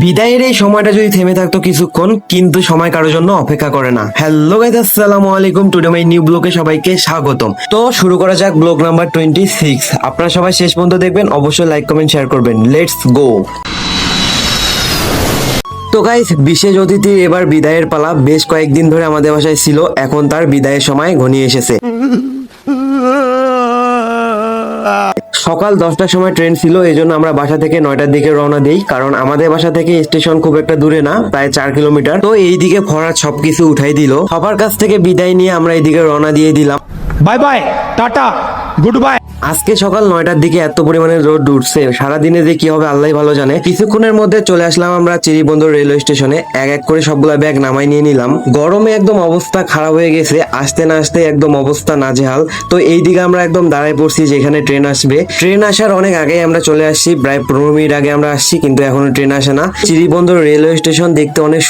বিদায়ের এই সময়টা যদি থেমে থাকতো কিছুক্ষণ, কিন্তু সময় কারোর জন্য অপেক্ষা করে না। হ্যালো গাইস, আসসালামু আলাইকুম। টুডে মাই নিউ ব্লগে সবাইকে স্বাগতম। তো শুরু করা যাক ব্লগ নাম্বার 26। আপনারা সবাই শেষ পর্যন্ত দেখবেন, অবশ্যই লাইক কমেন্ট শেয়ার করবেন। Let's go. তো গাইস, বিশেষ অতিথির এবার বিদায়ের পালা। বেশ কয়েকদিন ধরে আমাদের বাসায় ছিল, এখন তার বিদায়ের সময় ঘনিয়ে এসেছে। সকাল 10টার সময় ট্রেন ছিল, এই জন্য আমরা বাসা থেকে 9টার দিকে রওনা দিই। কারণ আমাদের বাসা থেকে স্টেশন খুব একটা দূরে না, প্রায় 4 কিলোমিটার। তো এইদিকে ফরাদ সবকিছু উঠাই দিল। সবার কাছ থেকে বিদায় নিয়ে আমরা এইদিকে রওনা দিয়ে দিলাম। Bye bye, tata, good bye. আজকে সকাল 9টার দিকে এত পরিমাণে রোদ উঠছে, সারাদিনে যে কি হবে আল্লাহ ভালো জানে। কিছুক্ষণের মধ্যে চলে আসলাম আমরা চিরিবন্দর রেলওয়ে স্টেশনে। এক এক করে সবগুলা ব্যাগ নামাই নিয়ে নিলাম। গরমে একদম অবস্থা খারাপ হয়ে গেছে, আসতে না আসতে একদম অবস্থা নাজেহাল। তো এইদিকে আমরা একদম দাঁড়ায় পড়ছি যেখানে ট্রেন আসবে। ট্রেন আসার অনেক আগেই আমরা চলে আসছি, প্রায় 15 মিনিট আগে আমরা আসছি, কিন্তু এখনো ট্রেন আসে না। চিরিবন্দর রেলওয়ে স্টেশন দেখতে অনেক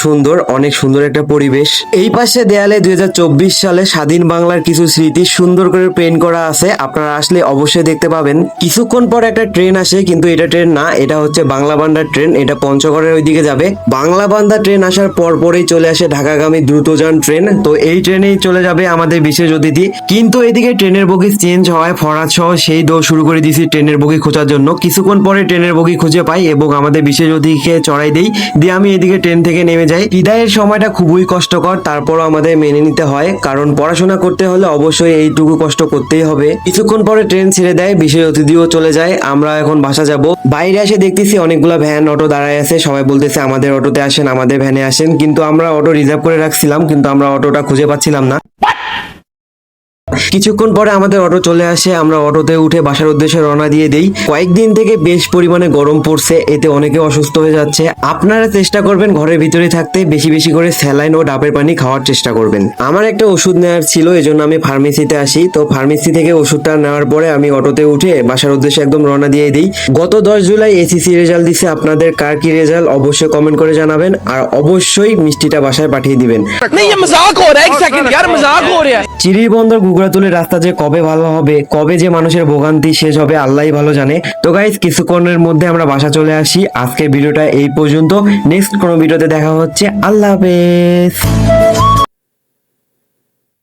সুন্দর একটা পরিবেশ। এই পাশে দেয়ালে 2024 সালে স্বাধীন বাংলার কিছু স্মৃতি সুন্দর করে পেইন্ট করা আছে। আপনারা আসলে অবশ্যই দেখতে পাবেন। কিছুক্ষণ পর একটা ট্রেন আসে, কিন্তু এটা ট্রেন না, এটা হচ্ছে বাংলা বান্ডার ট্রেন। এটা পঞ্চগড়ের ওইদিকে যাবে। বাংলা বান্দা ট্রেন আসার পরেই চলে আসে ঢাকাগামী দ্রুতযান ট্রেন। তো এই ট্রেনেই চলে যাবে আমাদের বিশেষ অতিথি। কিন্তু এদিকে ট্রেনের বগি চেঞ্জ হওয়ায় ফরাদ সহ সেই দৌড় শুরু করে দিয়েছি ট্রেনের বগি খোঁজার জন্য। কিছুক্ষণ পরে ট্রেনের বগি খুঁজে পাই এবং আমাদের বিশেষ অতিথিকে চড়াই দেই, দিয়ে আমি এদিকে ট্রেন থেকে নেমে যাই। বিদায়ের সময়টা খুবই কষ্টকর, তারপরও আমাদের মেনে নিতে হয়, কারণ পড়াশোনা করতে হলে অবশ্যই এইটুকু কষ্ট করতেই হবে। কিছুক্ষণ পরে ট্রেন ছেড়ে দেয়, বিশেষ অতিথিও চলে যায়। আমরা এখন বাসা যাব। বাইরে এসে দেখতেছি অনেকগুলা ভ্যান অটো দাঁড়ায় আছে, সবাই বলতেছে আমাদের অটোতে আসেন, আমাদের ভ্যানে আসেন। কিন্তু আমরা অটো রিজার্ভ করে রাখছিলাম, কিন্তু আমরা অটোটা খুঁজে পাচ্ছিলাম না। কিছুক্ষণ পরে আমাদের অটো চলে আসে, আমরা অটোতে উঠে বাসার উদ্দেশ্যে রওনা দিয়ে দেই। কয়েকদিন থেকে বেশ পরিমাণে গরম পড়ছে, এতে অনেকে অসুস্থ হয়ে যাচ্ছে। আপনারা চেষ্টা করবেন ঘরের ভিতরে থাকতে, বেশি বেশি করে স্যালাইন ও ডাবের পানি খাওয়ার চেষ্টা করবেন। আমার একটা ওষুধ নেওয়ার ছিল, এজন্য আমি ফার্মেসিতে আসি। তো ফার্মেসি থেকে ওষুধটা নেওয়ার পরে আমি অটোতে উঠে বাসার উদ্দেশ্যে একদম রওনা দিয়ে দিই। গত 10 জুলাই এসএসসি রেজাল্ট দিছে, আপনাদের কার কি রেজাল্ট অবশ্যই কমেন্ট করে জানাবেন, আর অবশ্যই মিষ্টিটা বাসায় পাঠিয়ে দিবেন। চিরিবন্দর গুগরাতুলের রাস্তা যে কবে ভালো হবে, কবে যে মানুষের ভোগান্তি শেষ হবে, আল্লাহই ভালো জানে। তো গাইস, কিছুক্ষণের মধ্যে আমরা বাসা চলে আসি। আজকের ভিডিওটা এই পর্যন্ত। নেক্সট কোনো ভিডিওতে দেখা হচ্ছে। আল্লাহ হাফেজ।